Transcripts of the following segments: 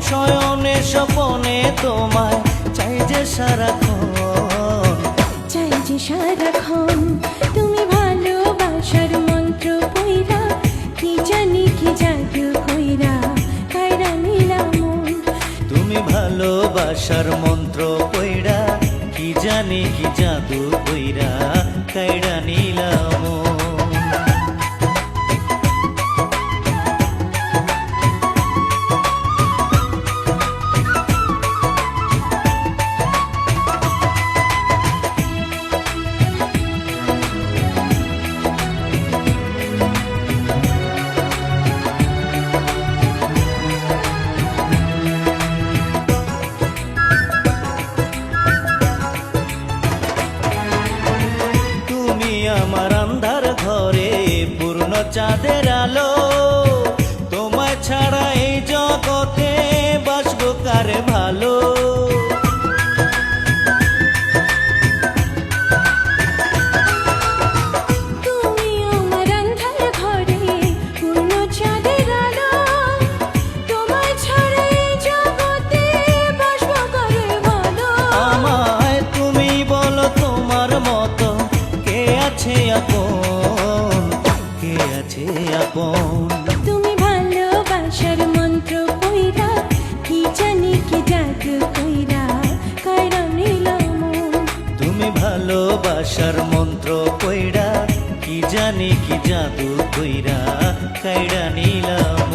শয়নে স্বপনে তোমায় চাই যে সারাক্ষণ, চাই যে সারাক্ষণ। তুমি ভালোবাসার মন্ত্র পইরা কি জানি কি জাদু কইরা কায়রা নিলাম মন। তুমি ভালোবাসার মন্ত্র পইড়া কি জানি কি জাদু কইরা কাইড়া নিলাম। আমার আন্ধার ঘরে পূর্ণ চাঁদের আলো, তোমায় ছাড়া এই জগতে বাসবো কারে ভালো। তুমি আমার আন্ধার ঘরে পূর্ণ চাঁদের আলো, তোমায় ছাড়া এই জগতে বাসবো কারে ভালো। আমায় তুমি বলো তোমার মতো কে আছে আপন, কে আছে আপন। তুমি ভালোবাসার মন্ত্র পইরা কি জানি কি জাদু কইরা কায়রা নিলাম মন। তুমি ভালোবাসার মন্ত্র কইরা কি জানি কি জাদু কইরা কাইড়া নিলাম।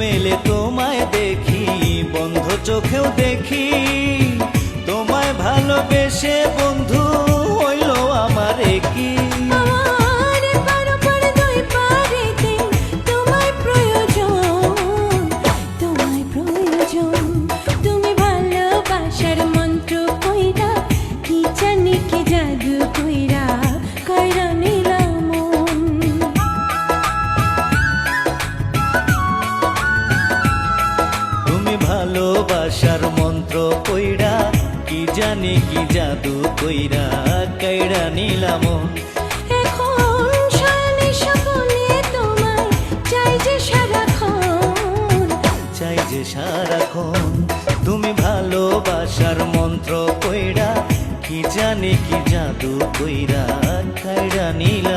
মেলে তোমায় দেখি বন্ধ চোখেও দেখি, তোমায় ভালোবেসে বন্ধু হইল আমার কি। তোমায় প্রয়োজন, তোমায় প্রয়োজন। তুমি ভালোবাসার মন্ত্র কইরা কি জানি কি জাদু কইরা কায়রা নিলাম মন। তুমি ভালোবাসার মন্ত্র কইরা কি জানি কি জাদু কইরা কাইড়া নিলাম। এখন শয়নে স্বপনে তোমায় চাই যে সারাক্ষণ, চাই যে সারাক্ষণ। তুমি ভালোবাসার মন্ত্র কইরা কি জানি কি জাদু কইরা কাইড়া নিলাম।